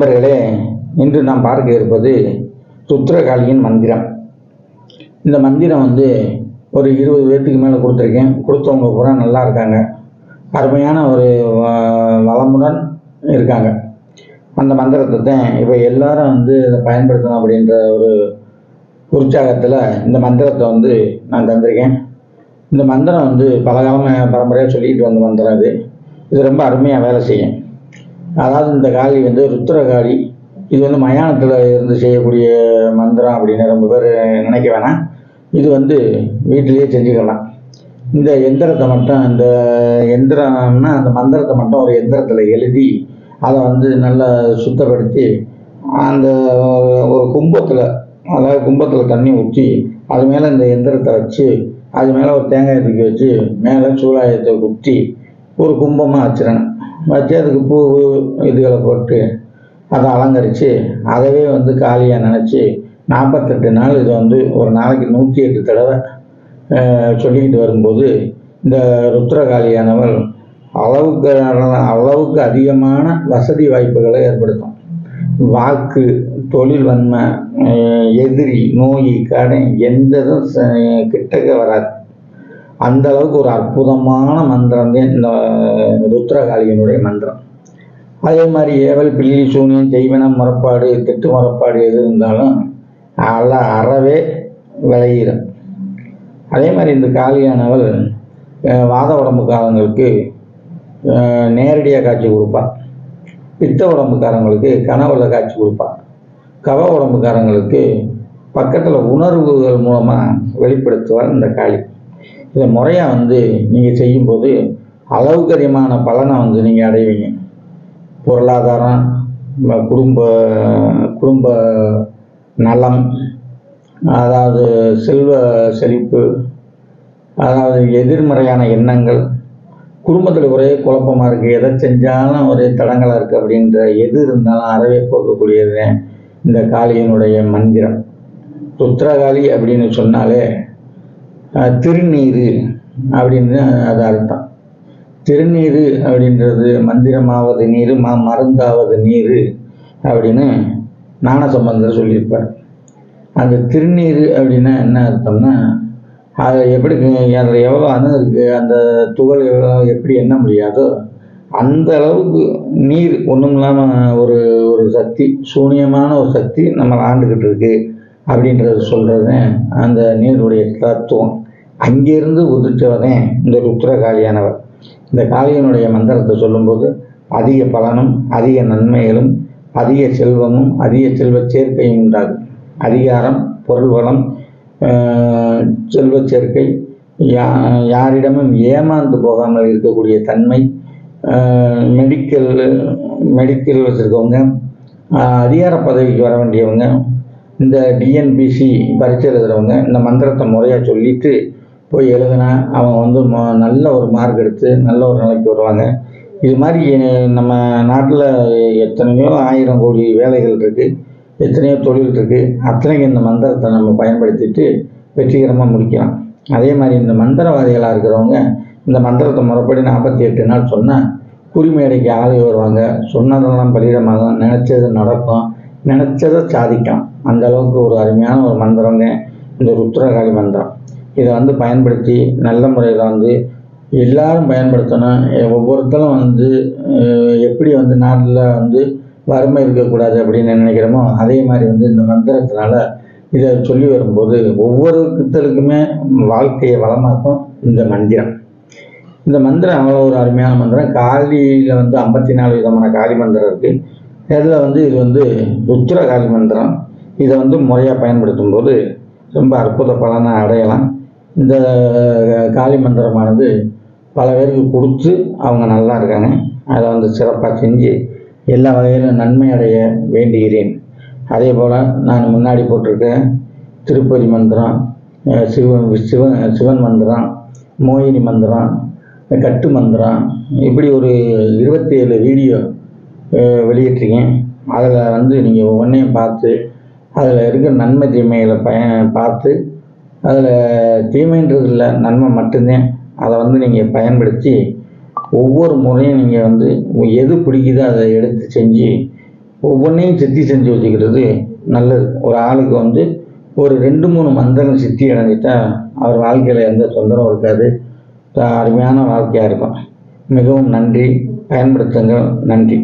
நண்பர்களே, இன்று நாம் பார்க்க இருப்பது ருத்ரகாளியின் மந்திரம். இந்த மந்திரம் ஒரு 20 பேர்த்துக்கு மேலே கொடுத்துருக்கேன். கொடுத்தவங்க பூரா நல்லா இருக்காங்க, அருமையான ஒரு வளமுடன் இருக்காங்க. அந்த மந்திரத்தை தான் இப்போ எல்லாரும் இதை பயன்படுத்தணும் அப்படின்ற ஒரு உற்சாகத்தில் இந்த மந்திரத்தை நான் தந்திருக்கேன். இந்த மந்திரம் பல காலம் பரம்பரையாக சொல்லிட்டு வந்த மந்திரம். இது ரொம்ப அருமையாக வேலை செய்யும். அதாவது இந்த காளி ருத்ரகாளி. இது மயானத்தில் இருந்து செய்யக்கூடிய மந்திரம் அப்படின்னு ரொம்ப பேர் நினைக்க வேணாம். இது வீட்டிலேயே செஞ்சுக்கலாம். இந்த எந்திரத்தை மட்டும் அந்த மந்திரத்தை மட்டும் ஒரு எந்திரத்தில் எழுதி அதை நல்லா சுத்தப்படுத்தி அந்த ஒரு கும்பத்தில் தண்ணி ஊற்றி அது மேலே இந்த எந்திரத்தை வச்சு அது மேலே ஒரு தேங்காய் தூக்கி வச்சு மேலே சூலாயத்தை குத்தி ஒரு கும்பமாக வச்சிடணும். வச்சு அதுக்கு பூ இதுகளை போட்டு அதை அலங்கரித்து அதவே காளியாக நினச்சி 48 நாள் இது ஒரு நாளைக்கு 108 தடவை சொல்லிக்கிட்டு வரும்போது இந்த ருத்ரகாளியானவள் அளவுக்கு அதிகமான வசதி வாய்ப்புகளை ஏற்படுத்தும். வாக்கு, தொழில் வன்மை, எதிரி, நோய், கடன் எந்ததும் கிட்டக்க வராது. அந்த அளவுக்கு ஒரு அற்புதமான மந்திரம் தான் இந்த ருத்ரகாளியினுடைய மந்திரம். அதே மாதிரி ஏவல், பில்லி, சூனியம், செய்வனம், முறப்பாடு, திட்டு முறப்பாடு எது இருந்தாலும் அறவே விளையிடும். அதே மாதிரி இந்த காளியானவள் வாத உடம்புக்காரங்களுக்கு நேரடியாக காட்சி கொடுப்பாள். பித்த உடம்புக்காரங்களுக்கு கனவுல காட்சி கொடுப்பாள். கவ உடம்புக்காரங்களுக்கு பக்கத்தில் உணர்வுகள் மூலமாக வெளிப்படுத்துவாள் இந்த காளி. இதை முறையாக நீங்கள் செய்யும்போது அளவுக்கு அதிகமான பலனை நீங்கள் அடைவீங்க. பொருளாதாரம், குடும்ப நலம், அதாவது செல்வ செழிப்பு, அதாவது எதிர்மறையான எண்ணங்கள், குடும்பத்தில் ஒரே குழப்பமாக இருக்குது, எதை செஞ்சாலும் ஒரே தடங்களாக இருக்குது அப்படின்ற எது இருந்தாலும் அறவே போக்கக்கூடியது இந்த காளியினுடைய மந்திரம். ருத்ரகாளி அப்படின்னு சொன்னாலே திருநீர் அப்படின்னு அது அர்த்தம். திருநீர் அப்படின்றது மந்திரமாவது நீர், மருந்தாவது நீர் அப்படின்னு ஞானசம்பந்தர் சொல்லியிருப்பார். அந்த திருநீர் அப்படின்னா என்ன அர்த்தம்னா, அதை எப்படி அதில் எவ்வளோ அணு இருக்குது, அந்த துகள் எவ்வளோ எப்படி எண்ண முடியாதோ அந்த அளவுக்கு நீர் ஒன்றும் இல்லாமல் ஒரு சக்தி, சூனியமான ஒரு சக்தி நம்ம ஆண்டுக்கிட்டு இருக்கு அப்படின்றது சொல்கிறது அந்த நீருடைய தத்துவம். அங்கிருந்து உதிர்த்தவதே இந்த ருத்ரகாளியானவர். இந்த காளியனுடைய மந்திரத்தை சொல்லும்போது அதிக பலனும், அதிக நன்மைகளும், அதிக செல்வமும், அதிக செல்வ சேர்க்கையும் உண்டாகும். அதிகாரம், பொருள் வளம், செல்வ சேர்க்கை, யாரிடமும் ஏமாந்து போகாமல் இருக்கக்கூடிய தன்மை, மெடிக்கல் வச்சுருக்கவங்க, அதிகார பதவிக்கு வர வேண்டியவங்க, இந்த டிஎன்பிசி பரீட்சை எழுதுகிறவங்க இந்த மந்திரத்தை முறையாக சொல்லிட்டு போய் எழுதுனா அவங்க நல்ல ஒரு மார்க் எடுத்து நல்ல ஒரு நிலைக்கு வருவாங்க. இது மாதிரி நம்ம நாட்டில் எத்தனையோ 1000 கோடி வேலைகள் இருக்குது, எத்தனையோ தொழில் இருக்குது. அத்தனைக்கு இந்த மந்திரத்தை நம்ம பயன்படுத்திட்டு வெற்றிகரமாக முடிக்கலாம். அதே மாதிரி இந்த மந்திரவாதிகளாக இருக்கிறவங்க இந்த மந்திரத்தை முறைப்படி 48 நாள் சொன்னால் குறிமேடைக்கு ஆளு வருவாங்க. சொன்னதெல்லாம் பலிதமாக நினச்சது நடக்கும், நினச்சதை சாதிக்கலாம். அந்த அளவுக்கு ஒரு அருமையான ஒரு மந்திரம் தான் இந்த ருத்ரகாளி மந்திரம். இதை பயன்படுத்தி நல்ல முறையில் எல்லாரும் பயன்படுத்தணும். ஒவ்வொருத்தரும் எப்படி நாட்டில் வறுமை இருக்கக்கூடாது அப்படின்னு நினைக்கிறோமோ அதே மாதிரி இந்த மந்திரத்தினால இதை சொல்லி வரும்போது ஒவ்வொரு கித்தலுக்குமே வாழ்க்கையை வளமாக்கும் இந்த மந்திரம். இந்த மந்திரம் அவ்வளோ ஒரு அருமையான மந்திரம். காளியில் 54 விதமான காளி மந்திரம் இருக்குது. அதில் இது ருத்ரகாளி மந்திரம். இதை முறையாக பயன்படுத்தும் போது ரொம்ப அற்புத பலனை அடையலாம். இந்த காளி மந்திரமானது பல பேருக்கு கொடுத்து அவங்க நல்லா இருக்காங்க. அதை சிறப்பாக செஞ்சு எல்லா வகையிலும் நன்மை அடைய வேண்டுகிறேன். அதே போல் நான் முன்னாடி போட்டிருக்கேன் திருப்பதி மந்திரம், சிவன் மந்திரம், மோகினி மந்திரம், கட்டு மந்திரம், இப்படி ஒரு 27 வீடியோ வெளியிட்டிருக்கேன். அதில் நீங்கள் ஒவ்வொன்றையும் பார்த்து அதில் இருக்கிற நன்மை தீமைகளை பார்த்து, அதில் தீமைன்றது இல்லை, நன்மை மட்டும்தான். அதை நீங்கள் பயன்படுத்தி ஒவ்வொரு முறையும் நீங்கள் எது பிடிக்குதோ அதை எடுத்து செஞ்சு ஒவ்வொன்றையும் சித்தி செஞ்சு வச்சுக்கிறது நல்லது. ஒரு ஆளுக்கு வந்து ஒரு 2-3 மந்திரம் சித்தி அடைஞ்சிட்டா அவர் வாழ்க்கையில் எந்த தொந்தரவும் இருக்காது. அருமையான வாழ்க்கையாக இருக்கும். மிகவும் நன்றி. பயன்படுத்துங்கள். நன்றி.